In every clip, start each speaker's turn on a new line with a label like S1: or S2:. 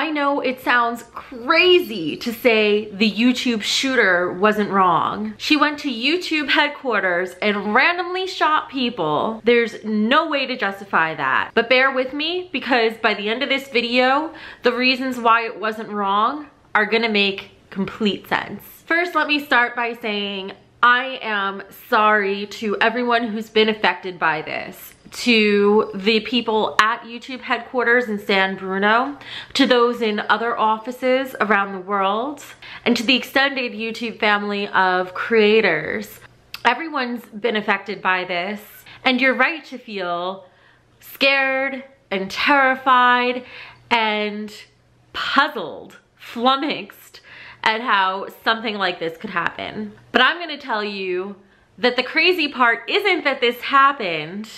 S1: I know it sounds crazy to say the YouTube shooter wasn't wrong. She went to YouTube headquarters and randomly shot people. There's no way to justify that. But bear with me, because by the end of this video, the reasons why it wasn't wrong are gonna make complete sense. First, let me start by saying I am sorry to everyone who's been affected by this. To the people at YouTube headquarters in San Bruno, to those in other offices around the world, and to the extended YouTube family of creators. Everyone's been affected by this, and you're right to feel scared and terrified and puzzled, flummoxed at how something like this could happen. But I'm gonna tell you that the crazy part isn't that this happened.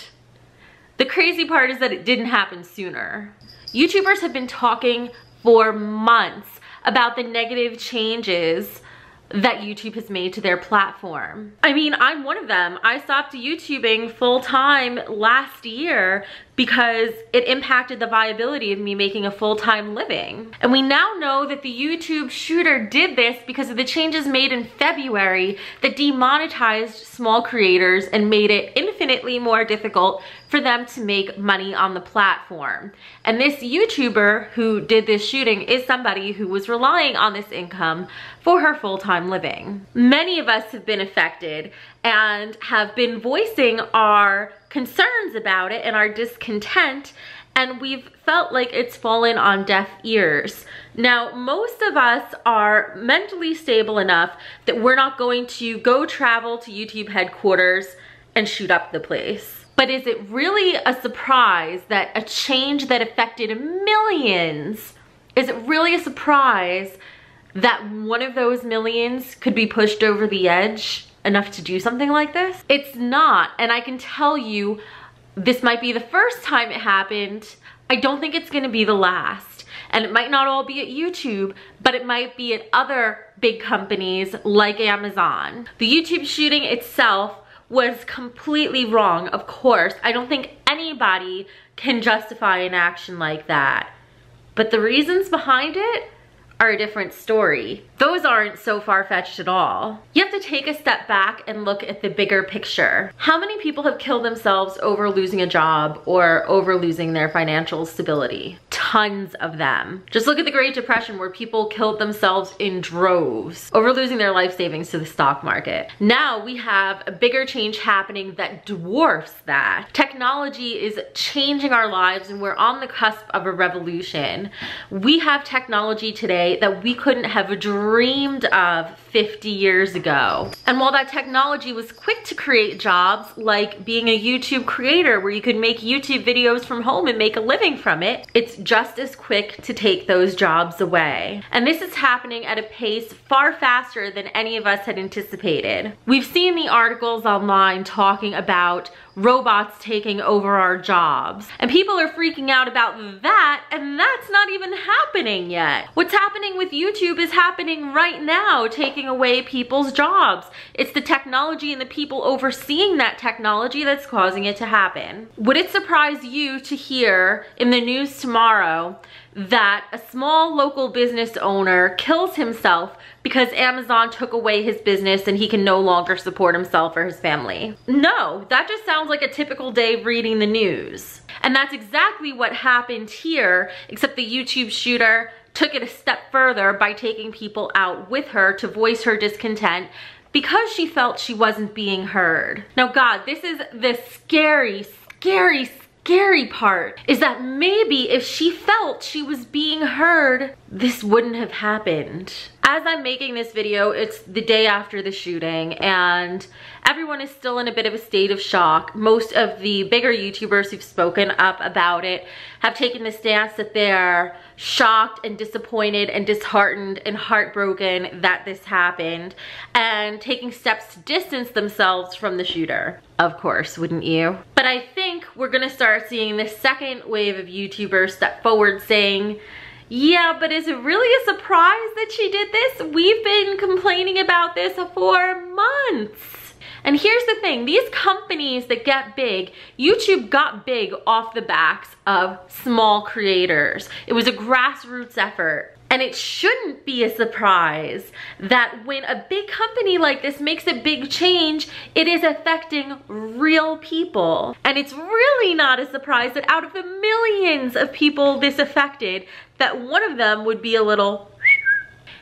S1: The crazy part is that it didn't happen sooner. YouTubers have been talking for months about the negative changes that YouTube has made to their platform. I mean, I'm one of them. I stopped YouTubing full time last year because it impacted the viability of me making a full-time living. And we now know that the YouTube shooter did this because of the changes made in February that demonetized small creators and made it infinitely more difficult for them to make money on the platform. And this YouTuber who did this shooting is somebody who was relying on this income for her full-time living. Many of us have been affected and have been voicing our concerns about it and our discontent, and we've felt like it's fallen on deaf ears. Now, most of us are mentally stable enough that we're not going to go travel to YouTube headquarters and shoot up the place. But is it really a surprise that a change that affected millions, is it really a surprise that one of those millions could be pushed over the edge enough to do something like this? It's not, and I can tell you this might be the first time it happened. I don't think it's gonna be the last. And it might not all be at YouTube, but it might be at other big companies like Amazon. The YouTube shooting itself was completely wrong, of course. I don't think anybody can justify an action like that. But the reasons behind it are a different story. Those aren't so far-fetched at all. You have to take a step back and look at the bigger picture. How many people have killed themselves over losing a job or over losing their financial stability? Tons of them. Just look at the Great Depression, where people killed themselves in droves over losing their life savings to the stock market. Now we have a bigger change happening that dwarfs that. Technology is changing our lives, and we're on the cusp of a revolution. We have technology today that we couldn't have dreamed of 50 years ago. And while that technology was quick to create jobs, like being a YouTube creator where you could make YouTube videos from home and make a living from it, it's just as quick to take those jobs away. And this is happening at a pace far faster than any of us had anticipated. We've seen the articles online talking about robots taking over our jobs, and people are freaking out about that, and that's not even happening yet. What's happening with YouTube is happening right now, taking away people's jobs. It's the technology and the people overseeing that technology that's causing it to happen. Would it surprise you to hear in the news tomorrow that a small local business owner kills himself because Amazon took away his business and he can no longer support himself or his family? No, that just sounds like a typical day reading the news. And that's exactly what happened here, except the YouTube shooter took it a step further by taking people out with her to voice her discontent because she felt she wasn't being heard. Now, God, this is the scary part, is that maybe if she felt she was being heard, this wouldn't have happened. As I'm making this video, it's the day after the shooting, and everyone is still in a bit of a state of shock. Most of the bigger YouTubers who've spoken up about it have taken the stance that they're shocked and disappointed and disheartened and heartbroken that this happened, and taking steps to distance themselves from the shooter. Of course, wouldn't you? But I think we're gonna start seeing the second wave of YouTubers step forward saying, yeah, but is it really a surprise that she did this? We've been complaining about this for months. And here's the thing, these companies that get big, YouTube got big off the backs of small creators. It was a grassroots effort. And it shouldn't be a surprise that when a big company like this makes a big change, it is affecting real people. And it's really not a surprise that out of the millions of people this affected, that one of them would be a little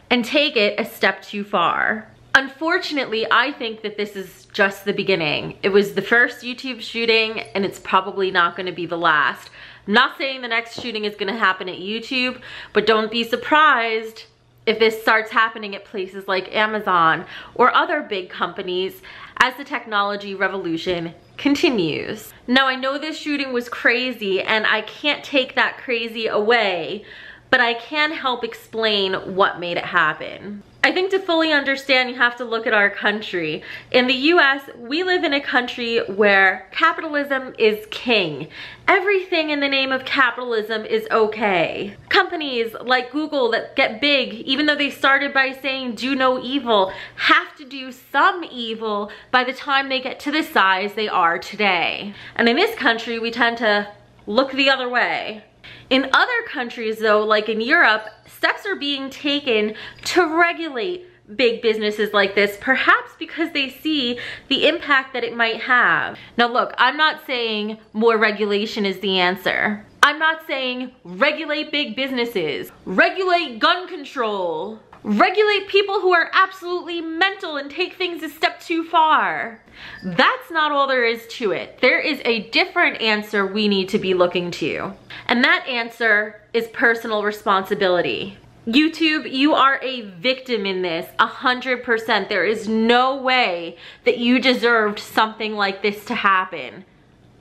S1: and take it a step too far. Unfortunately, I think that this is just the beginning. It was the first YouTube shooting, and it's probably not going to be the last. I'm not saying the next shooting is going to happen at YouTube, but don't be surprised if this starts happening at places like Amazon or other big companies as the technology revolution continues. Now, I know this shooting was crazy, and I can't take that crazy away, but I can help explain what made it happen. I think to fully understand, you have to look at our country. In the US, we live in a country where capitalism is king. Everything in the name of capitalism is okay. Companies like Google that get big, even though they started by saying do no evil, have to do some evil by the time they get to the size they are today. And in this country, we tend to look the other way. In other countries though, like in Europe, steps are being taken to regulate big businesses like this, perhaps because they see the impact that it might have. Now look, I'm not saying more regulation is the answer. I'm not saying regulate big businesses, regulate gun control, regulate people who are absolutely mental and take things a step too far. That's not all there is to it. There is a different answer we need to be looking to. And that answer is personal responsibility. YouTube, you are a victim in this, 100%. There is no way that you deserved something like this to happen.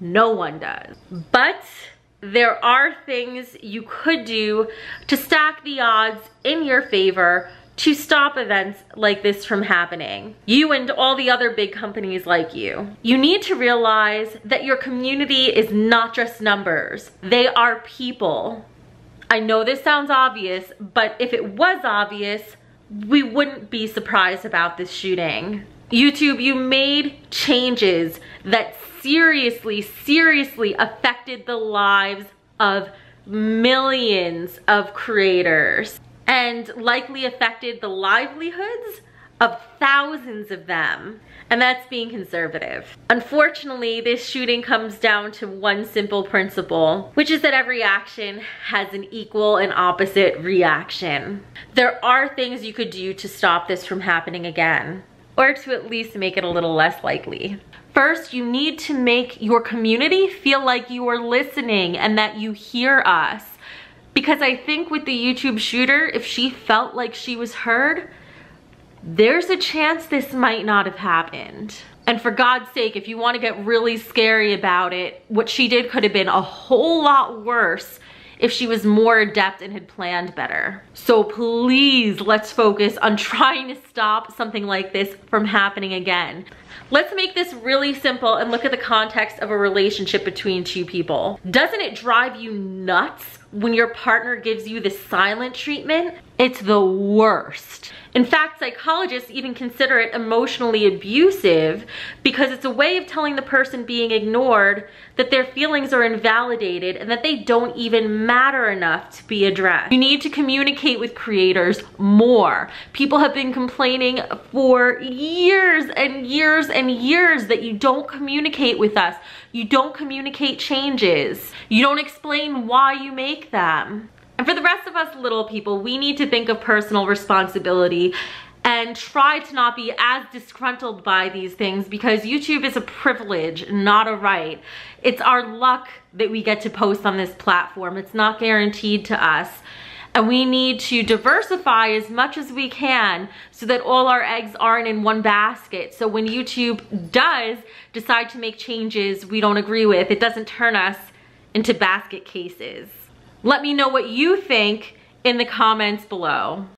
S1: No one does. But there are things you could do to stack the odds in your favor to stop events like this from happening. You and all the other big companies like you. You need to realize that your community is not just numbers. They are people. I know this sounds obvious, but if it was obvious, we wouldn't be surprised about this shooting. YouTube, you made changes that seriously affected the lives of millions of creators and likely affected the livelihoods of thousands of them. And that's being conservative. Unfortunately, this shooting comes down to one simple principle, which is that every action has an equal and opposite reaction. There are things you could do to stop this from happening again, or to at least make it a little less likely. First, you need to make your community feel like you are listening and that you hear us. Because I think with the YouTube shooter, if she felt like she was heard, there's a chance this might not have happened. And for God's sake, if you want to get really scary about it, what she did could have been a whole lot worse if she was more adept and had planned better. So please, let's focus on trying to stop something like this from happening again. Let's make this really simple and look at the context of a relationship between two people. Doesn't it drive you nuts when your partner gives you the silent treatment? It's the worst. In fact, psychologists even consider it emotionally abusive because it's a way of telling the person being ignored that their feelings are invalidated and that they don't even matter enough to be addressed. You need to communicate with creators more. People have been complaining for years and years and years that you don't communicate with us. You don't communicate changes. You don't explain why you make them. And for the rest of us little people, we need to think of personal responsibility and try to not be as disgruntled by these things, because YouTube is a privilege, not a right. It's our luck that we get to post on this platform. It's not guaranteed to us. And we need to diversify as much as we can so that all our eggs aren't in one basket. So when YouTube does decide to make changes we don't agree with, it doesn't turn us into basket cases. Let me know what you think in the comments below.